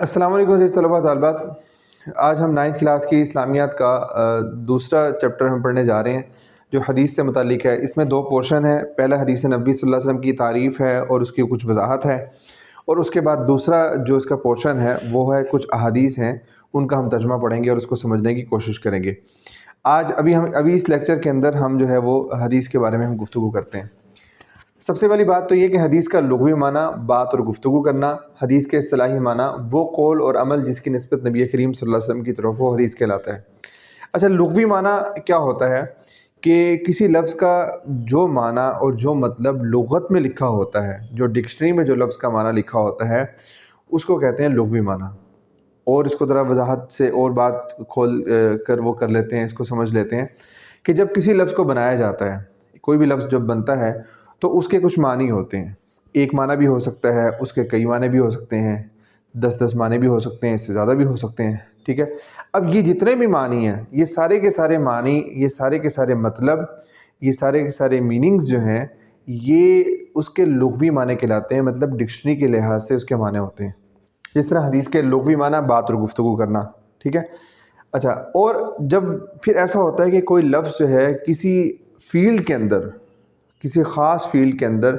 السلام علیکم عزیز طلباء طالبات. آج ہم 9th کلاس کی اسلامیات کا دوسرا چیپٹر ہم پڑھنے جا رہے ہیں جو حدیث سے متعلق ہے. اس میں دو پورشن ہے. پہلا حدیث نبی صلی اللہ علیہ وسلم کی تعریف ہے اور اس کی کچھ وضاحت ہے، اور اس کے بعد دوسرا جو اس کا پورشن ہے وہ ہے کچھ احادیث ہیں، ان کا ہم ترجمہ پڑھیں گے اور اس کو سمجھنے کی کوشش کریں گے. ابھی اس لیکچر کے اندر ہم جو ہے وہ حدیث کے بارے میں ہم گفتگو کرتے ہیں. سب سے پہلی بات تو یہ کہ حدیث کا لغوی معنی بات اور گفتگو کرنا. حدیث کے اصطلاحی معنی وہ قول اور عمل جس کی نسبت نبی کریم صلی اللہ علیہ وسلم کی طرف وہ حدیث کہلاتا ہے. اچھا، لغوی معنی کیا ہوتا ہے کہ کسی لفظ کا جو معنی اور جو مطلب لغت میں لکھا ہوتا ہے، جو ڈکشنری میں جو لفظ کا معنی لکھا ہوتا ہے اس کو کہتے ہیں لغوی معنی. اور اس کو ذرا وضاحت سے اور بات کھول کر وہ کر لیتے ہیں، اس کو سمجھ لیتے ہیں کہ جب کسی لفظ کو بنایا جاتا ہے، کوئی بھی لفظ جب بنتا ہے تو اس کے کچھ معنی ہوتے ہیں. ایک معنی بھی ہو سکتا ہے، اس کے کئی معنی بھی ہو سکتے ہیں، 10 معنی بھی ہو سکتے ہیں، اس سے زیادہ بھی ہو سکتے ہیں. ٹھیک ہے، اب یہ جتنے بھی معنی ہیں، یہ سارے کے سارے معنی، یہ سارے کے سارے مطلب، یہ سارے کے سارے میننگز جو ہیں یہ اس کے لغوی معنی کہلاتے ہیں. مطلب ڈکشنری کے لحاظ سے اس کے معنی ہوتے ہیں. جس طرح حدیث کے لغوی معنی بات اور گفتگو کرنا. ٹھیک ہے. اچھا، اور جب پھر ایسا ہوتا ہے کہ کوئی لفظ جو ہے کسی فیلڈ کے اندر، کسی خاص فیلڈ کے اندر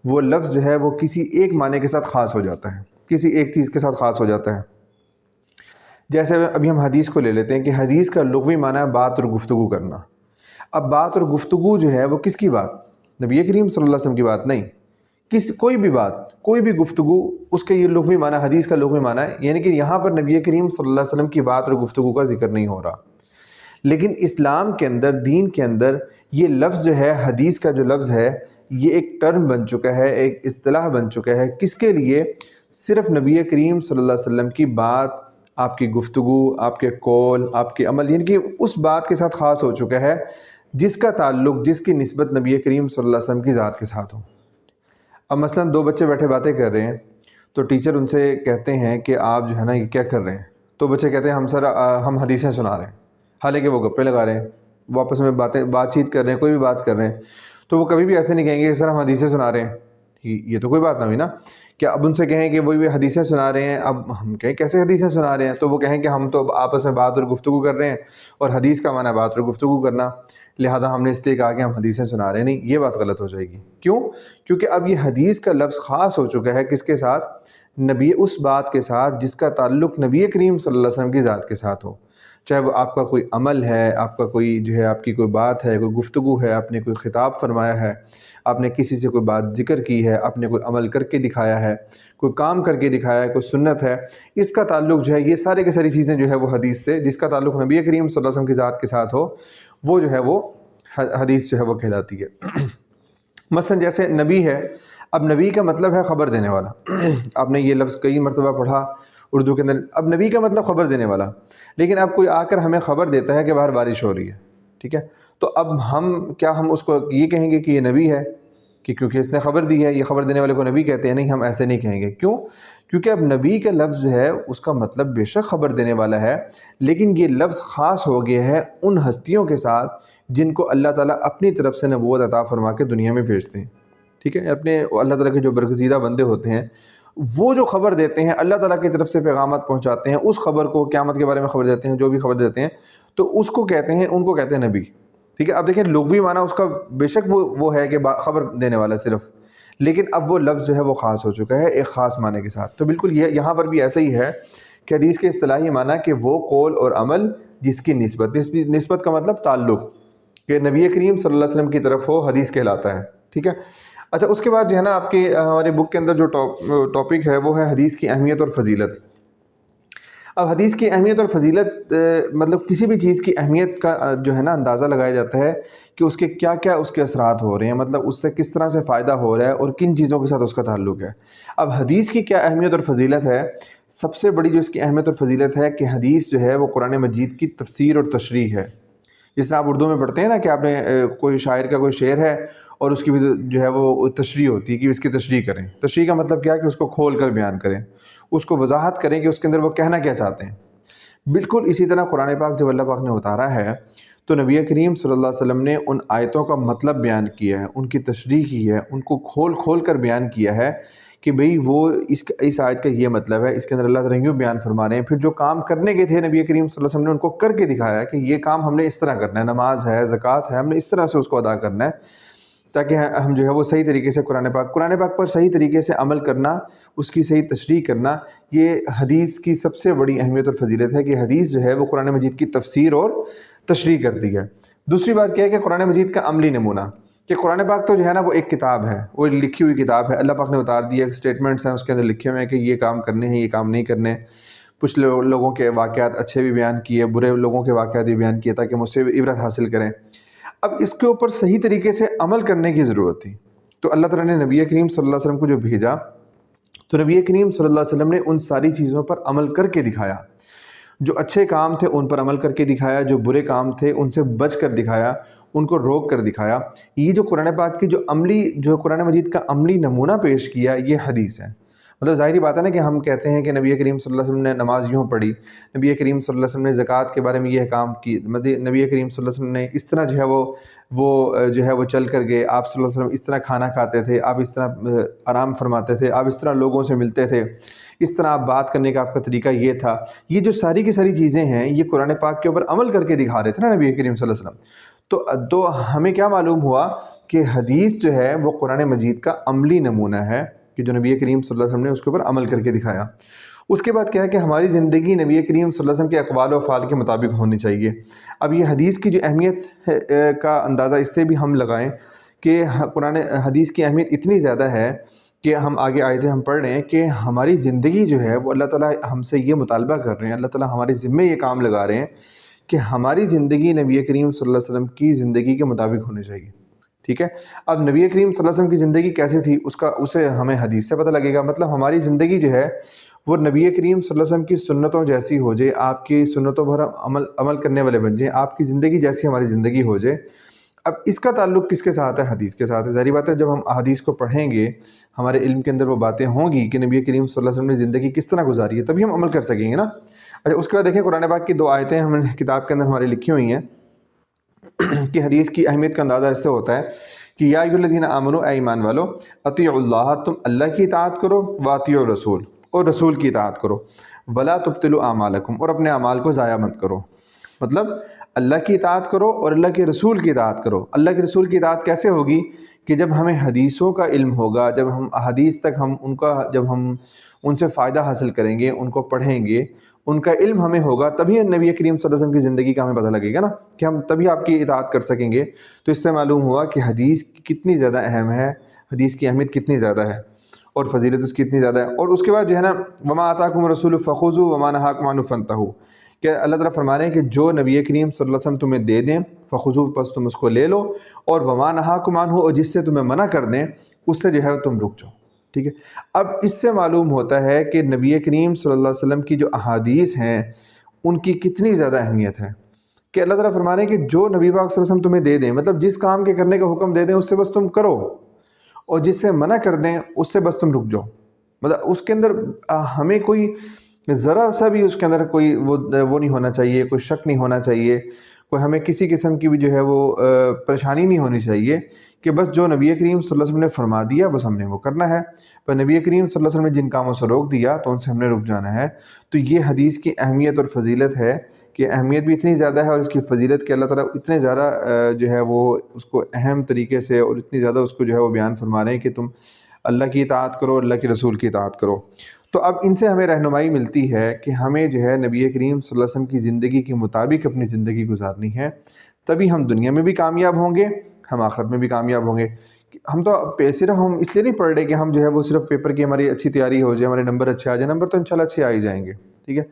وہ لفظ جو ہے وہ کسی ایک معنی کے ساتھ خاص ہو جاتا ہے، کسی ایک چیز کے ساتھ خاص ہو جاتا ہے. جیسے ابھی ہم حدیث کو لے لیتے ہیں کہ حدیث کا لغوی معنی ہے بات اور گفتگو کرنا. اب بات اور گفتگو جو ہے وہ کس کی بات؟ نبی کریم صلی اللہ علیہ وسلم کی بات نہیں. کوئی بھی بات، کوئی بھی گفتگو، اس کے یہ لغوی معنی، حدیث کا لغوی معنی ہے. یعنی کہ یہاں پر نبی کریم صلی اللہ علیہ وسلم کی بات اور گفتگو کا ذکر نہیں ہو رہا. لیکن اسلام کے اندر، دین کے اندر یہ لفظ جو ہے، حدیث کا جو لفظ ہے، یہ ایک ٹرم بن چکا ہے، ایک اصطلاح بن چکا ہے. کس کے لیے؟ صرف نبی کریم صلی اللہ علیہ وسلم کی بات، آپ کی گفتگو، آپ کے قول، آپ کے عمل، یعنی کہ اس بات کے ساتھ خاص ہو چکا ہے جس کا تعلق، جس کی نسبت نبی کریم صلی اللہ علیہ وسلم کی ذات کے ساتھ ہو. اب مثلا دو بچے بیٹھے باتیں کر رہے ہیں تو ٹیچر ان سے کہتے ہیں کہ آپ جو ہے نا یہ کیا کر رہے ہیں؟ تو بچے کہتے ہیں ہم حدیثیں سنا رہے ہیں، حالانکہ وہ گپے لگا رہے ہیں، وہ آپس میں بات چیت کر رہے ہیں، کوئی بھی بات کر رہے ہیں. تو وہ کبھی بھی ایسے نہیں کہیں گے کہ سر ہم حدیثیں سنا رہے ہیں. یہ تو کوئی بات نہ ہوئی نا. کیا اب ان سے کہیں کہ وہی حدیثیں سنا رہے ہیں، اب ہم کہیں کیسے حدیثیں سنا رہے ہیں؟ تو وہ کہیں کہ ہم تو آپس میں بات اور گفتگو کر رہے ہیں، اور حدیث کا معنی بات اور گفتگو کرنا، لہذا ہم نے اس لیے کہا کہ ہم حدیثیں سنا رہے ہیں. نہیں، یہ بات غلط ہو جائے گی. کیوں؟ کیونکہ اب یہ حدیث کا لفظ خاص ہو چکا ہے کس کے ساتھ؟ اس بات کے ساتھ جس کا تعلق نبی کریم صلی اللہ علیہ وسلم کی ذات کے ساتھ ہو. چاہے وہ آپ کا کوئی عمل ہے، آپ کا کوئی جو ہے آپ کی کوئی بات ہے، کوئی گفتگو ہے، آپ نے کوئی خطاب فرمایا ہے، آپ نے کسی سے کوئی بات ذکر کی ہے، آپ نے کوئی عمل کر کے دکھایا ہے، کوئی کام کر کے دکھایا ہے، کوئی سنت ہے، اس کا تعلق جو ہے، یہ سارے کے ساری چیزیں جو ہے وہ حدیث سے، جس کا تعلق نبی کریم صلی اللہ علیہ وسلم کی ذات کے ساتھ ہو، وہ جو ہے وہ حدیث جو ہے وہ کہلاتی ہے. مثلا جیسے نبی ہے، اب نبی کا مطلب ہے خبر دینے والا. آپ نے یہ لفظ کئی مرتبہ پڑھا اردو کے اندر. اب نبی کا مطلب خبر دینے والا، لیکن اب کوئی آ کر ہمیں خبر دیتا ہے کہ باہر بارش ہو رہی ہے. ٹھیک ہے، تو اب ہم اس کو یہ کہیں گے کہ یہ نبی ہے کہ کیونکہ اس نے خبر دی ہے، یہ خبر دینے والے کو نبی کہتے ہیں؟ نہیں، ہم ایسے نہیں کہیں گے. کیوں؟ کیونکہ اب نبی کا لفظ جو ہے اس کا مطلب بے شک خبر دینے والا ہے، لیکن یہ لفظ خاص ہو گیا ہے ان ہستیوں کے ساتھ جن کو اللہ تعالیٰ اپنی طرف سے نبوت عطا فرما کے دنیا میں بھیجتے ہیں. ٹھیک ہے، اپنے اللہ تعالیٰ کے جو برگزیدہ بندے ہوتے ہیں وہ جو خبر دیتے ہیں، اللہ تعالیٰ کی طرف سے پیغامات پہنچاتے ہیں، اس خبر کو، قیامت کے بارے میں خبر دیتے ہیں، جو بھی خبر دیتے ہیں، تو اس کو کہتے ہیں، ان کو کہتے ہیں نبی. ٹھیک ہے. اب دیکھیں لغوی معنی اس کا بے شک وہ ہے کہ خبر دینے والا صرف، لیکن اب وہ لفظ جو ہے وہ خاص ہو چکا ہے ایک خاص معنی کے ساتھ. تو بالکل یہاں پر بھی ایسا ہی ہے کہ حدیث کے اصطلاحی معنی کہ وہ قول اور عمل جس کی نسبت کا مطلب تعلق کہ نبی کریم صلی اللہ علیہ وسلم کی طرف ہو، حدیث کہلاتا ہے. ٹھیک ہے. اچھا، اس کے بعد جو ہے نا آپ کے ہمارے بک کے اندر جو ٹاپک ہے وہ ہے حدیث کی اہمیت اور فضیلت. اب حدیث کی اہمیت اور فضیلت مطلب کسی بھی چیز کی اہمیت کا جو ہے نا اندازہ لگایا جاتا ہے کہ اس کے کیا کیا اس کے اثرات ہو رہے ہیں، مطلب اس سے کس طرح سے فائدہ ہو رہا ہے اور کن چیزوں کے ساتھ اس کا تعلق ہے. اب حدیث کی کیا اہمیت اور فضیلت ہے؟ سب سے بڑی جو اس کی اہمیت اور فضیلت ہے کہ حدیث جو ہے وہ قرآن مجید کی تفسیر اور تشریح ہے. جس طرح آپ اردو میں پڑھتے ہیں نا کہ آپ نے کوئی شاعر کا کوئی شعر ہے اور اس کی بھی جو ہے وہ تشریح ہوتی ہے کہ اس کی تشریح کریں. تشریح کا مطلب کیا ہے کہ اس کو کھول کر بیان کریں، اس کو وضاحت کریں کہ اس کے اندر وہ کہنا کیا چاہتے ہیں. بالکل اسی طرح قرآن پاک جب اللہ پاک نے اتارا ہے تو نبی کریم صلی اللہ علیہ وسلم نے ان آیتوں کا مطلب بیان کیا ہے، ان کی تشریح کی ہے، ان کو کھول کر بیان کیا ہے کہ بھئی وہ اس آیت کا یہ مطلب ہے، اس کے اندر اللہ تعالیٰ یوں بیان فرما رہے ہیں۔ پھر جو کام کرنے کے تھے نبی کریم صلی اللہ علیہ وسلم نے ان کو کر کے دکھایا کہ یہ کام ہم نے اس طرح کرنا ہے، نماز ہے، زکوٰۃ ہے، ہم نے اس طرح سے اس کو ادا کرنا ہے، تاکہ ہم جو ہے وہ صحیح طریقے سے قرآن پاک پر صحیح طریقے سے عمل کرنا، اس کی صحیح تشریح کرنا، یہ حدیث کی سب سے بڑی اہمیت اور فضیلت ہے کہ حدیث جو ہے وہ قرآن مجید کی تفسیر اور تشریح کرتی ہے۔ دوسری بات کیا ہے کہ قرآن مجید کا عملی نمونہ، کہ قرآن پاک تو جو ہے نا وہ ایک کتاب ہے، وہ لکھی ہوئی کتاب ہے، اللہ پاک نے اتار دیا، اسٹیٹمنٹس ہیں اس کے اندر لکھے ہوئے ہیں کہ یہ کام کرنے ہیں، یہ کام نہیں کرنے۔ کچھ لوگوں کے واقعات اچھے بھی بیان کیے، برے لوگوں کے واقعات بھی بیان کیے تاکہ مجھ سے عبرت حاصل کریں۔ اب اس کے اوپر صحیح طریقے سے عمل کرنے کی ضرورت تھی، تو اللہ تعالیٰ نے نبی کریم صلی اللہ علیہ وسلم کو جو بھیجا، تو نبی کریم صلی اللہ علیہ وسلم نے ان ساری چیزوں پر عمل کر کے دکھایا۔ جو اچھے کام تھے ان پر عمل کر کے دکھایا، جو برے کام تھے ان سے بچ کر دکھایا، ان کو روک کر دکھایا۔ یہ جو قرآن پاک کی جو قرآن مجید کا عملی نمونہ پیش کیا، یہ حدیث ہے۔ مطلب ظاہری بات ہے نا کہ ہم کہتے ہیں کہ نبی کریم صلی اللہ علیہ وسلم نے نماز یوں پڑھی، نبی کریم صلی اللہ علیہ وسلم نے زکوٰۃ کے بارے میں یہ احکام کی، نبی کریم صلی اللہ علیہ وسلم نے اس طرح جو ہے وہ چل کر گئے، آپ صلی اللہ علیہ وسلم اس طرح کھانا کھاتے تھے، آپ اس طرح آرام فرماتے تھے، آپ اس طرح لوگوں سے ملتے تھے، اس طرح آپ بات کرنے کا آپ کا طریقہ یہ تھا۔ یہ جو ساری کی ساری چیزیں ہیں یہ قرآن پاک کے اوپر عمل کر کے دکھا رہے تھے نا نبی کریم صلی اللہ علیہ وسلم۔ تو ہمیں کیا معلوم ہوا کہ حدیث جو ہے وہ قرآن مجید کا عملی نمونہ ہے کہ جو نبی کریم صلی اللہ علیہ وسلم نے اس کے اوپر عمل کر کے دکھایا۔ اس کے بعد کیا ہے کہ ہماری زندگی نبی کریم صلی اللہ علیہ وسلم کے اقوال و افعال کے مطابق ہونی چاہیے۔ اب یہ حدیث کی جو اہمیت کا اندازہ اس سے بھی ہم لگائیں کہ قرآن حدیث کی اہمیت اتنی زیادہ ہے کہ ہم آگے آیتیں ہم پڑھ رہے ہیں کہ ہماری زندگی جو ہے وہ اللہ تعالیٰ ہم سے یہ مطالبہ کر رہے ہیں، اللہ تعالیٰ ہمارے ذمے یہ کام لگا رہے ہیں کہ ہماری زندگی نبی کریم صلی اللہ علیہ وسلم کی زندگی کے مطابق ہونی چاہیے۔ ٹھیک ہے، اب نبی کریم صلی اللہ علیہ وسلم کی زندگی کیسے تھی اسے ہمیں حدیث سے پتہ لگے گا۔ مطلب ہماری زندگی جو ہے وہ نبی کریم صلی اللہ علیہ وسلم کی سنتوں جیسی ہو جائے، آپ کی سنتوں پر عمل کرنے والے بن جائیں، آپ کی زندگی جیسی ہماری زندگی ہو جائے۔ اب اس کا تعلق کس کے ساتھ ہے؟ حدیث کے ساتھ ہے۔ ظاہری بات ہے جب ہم احادیث کو پڑھیں گے، ہمارے علم کے اندر وہ باتیں ہوں گی کہ نبی کریم صلی اللہ علیہ وسلم نے زندگی کس طرح گزاری ہے، تبھی ہم عمل کر سکیں گے نا۔ اچھا، اس کے بعد دیکھیں قرآن پاک کی 2 آیتیں ہم نے کتاب کے اندر ہماری لکھی ہوئی ہیں کہ حدیث کی اہمیت کا اندازہ اس سے ہوتا ہے کہ یا ایھا الذین آمنوا، اے ایمان والو، اطیعوا اللہ، تم اللہ کی اطاعت کرو، واطیعوا الرسول، اور رسول کی اطاعت کرو، ولا تبطلوا اعمالکم، اور اپنے اعمال کو ضائع مت کرو۔ مطلب اللہ کی اطاعت کرو اور اللہ کے رسول کی اطاعت کرو۔ اللہ کے رسول کی اطاعت کیسے ہوگی؟ کہ جب ہمیں حدیثوں کا علم ہوگا، جب ہم احادیث تک جب ہم ان سے فائدہ حاصل کریں گے، ان کو پڑھیں گے، ان کا علم ہمیں ہوگا، تبھی نبی کریم صلی اللہ علیہ وسلم کی زندگی کا ہمیں پتہ لگے گا نا، کہ ہم تبھی آپ کی اطاعت کر سکیں گے۔ تو اس سے معلوم ہوا کہ حدیث کتنی زیادہ اہم ہے، حدیث کی اہمیت کتنی زیادہ ہے اور فضیلت اس کی اتنی زیادہ ہے۔ اور اس کے بعد جو ہے نا وما آتاکم الرسول فخذوا وما نہاکم عنہ فانتہوا، کہ اللہ تعالیٰ فرما رہے ہیں کہ جو نبی کریم صلی اللہ علیہ وسلم تمہیں دے دیں، فخذوا، پس تم اس کو لے لو، اور وما نہاکم عنہ، اور جس سے تمہیں منع کر دیں اس سے جو ہے تم رک جاؤ۔ ٹھیک ہے، اب اس سے معلوم ہوتا ہے کہ نبی کریم صلی اللہ علیہ وسلم کی جو احادیث ہیں ان کی کتنی زیادہ اہمیت ہے، کہ اللہ تعالیٰ فرما رہے ہیں کہ جو نبی پاک صلی اللہ علیہ وسلم تمہیں دے دیں، مطلب جس کام کے کرنے کا حکم دے دیں اس سے بس تم کرو، اور جس سے منع کر دیں اس سے بس تم رک جاؤ۔ مطلب اس کے اندر ہمیں کوئی ذرا سا بھی اس کے اندر کوئی وہ نہیں ہونا چاہیے، کوئی شک نہیں ہونا چاہیے، کوئی ہمیں کسی قسم کی بھی جو ہے وہ پریشانی نہیں ہونی چاہیے کہ بس جو نبی کریم صلی اللہ علیہ وسلم نے فرما دیا بس ہم نے وہ کرنا ہے، پر نبی کریم صلی اللہ علیہ وسلم نے جن کاموں سے روک دیا تو ان سے ہم نے رک جانا ہے۔ تو یہ حدیث کی اہمیت اور فضیلت ہے کہ اہمیت بھی اتنی زیادہ ہے اور اس کی فضیلت کہ اللہ تعالیٰ اتنے زیادہ جو ہے وہ اس کو اہم طریقے سے اور اتنی زیادہ اس کو جو ہے وہ بیان فرما رہے ہیں کہ تم اللہ کی اطاعت کرو، اللہ کے رسول کی اطاعت کرو۔ تو اب ان سے ہمیں رہنمائی ملتی ہے کہ ہمیں جو ہے نبی کریم صلی اللہ علیہ وسلم کی زندگی کے مطابق اپنی زندگی گزارنی ہے، تبھی ہم دنیا میں بھی کامیاب ہوں گے، ہم آخرت میں بھی کامیاب ہوں گے۔ ہم تو صرف ہم اس لیے نہیں پڑھ رہے کہ ہم جو ہے وہ صرف پیپر کی ہماری اچھی تیاری ہو جائے، ہمارے نمبر اچھے آ جائیں، نمبر تو انشاءاللہ اچھے آ ہی جائیں گے۔ ٹھیک ہے،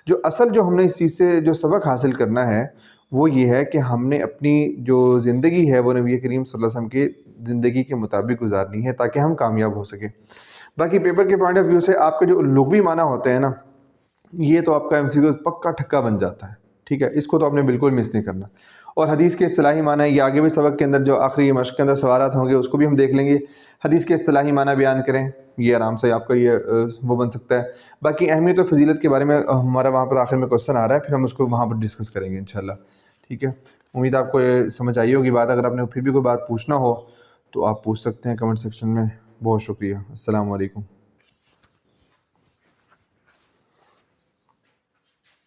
جو ہم نے اس چیز سے جو سبق حاصل کرنا ہے وہ یہ ہے کہ ہم نے اپنی جو زندگی ہے وہ نبی کریم صلی اللہ علیہ وسلم کی زندگی کے مطابق گزارنی ہے تاکہ ہم کامیاب ہو سکیں۔ باقی پیپر کے پوائنٹ آف ویو سے آپ کے جو لغوی معنی ہوتے ہیں نا، یہ تو آپ کا MCQ پکا ٹھکا بن جاتا ہے۔ ٹھیک ہے، اس کو تو آپ نے بالکل مس نہیں کرنا۔ اور حدیث کے اصطلاحی معنی یہ آگے بھی سبق کے اندر جو آخری مشق کے اندر سوالات ہوں گے اس کو بھی ہم دیکھ لیں گے، حدیث کے اصطلاحی معنی بیان کریں، یہ آرام سے آپ کا یہ وہ بن سکتا ہے۔ باقی اہمیت و فضیلت کے بارے میں ہمارا وہاں پر آخر میں کوسچن آ رہا ہے، پھر ہم اس کو وہاں پر ڈسکس کریں گے انشاءاللہ۔ ٹھیک ہے، امید آپ کو یہ سمجھ آئی ہوگی بات۔ اگر آپ نے پھر بھی کوئی بات پوچھنا ہو تو آپ پوچھ سکتے ہیں کمنٹ سیکشن میں۔ بہت شکریہ، السلام علیکم۔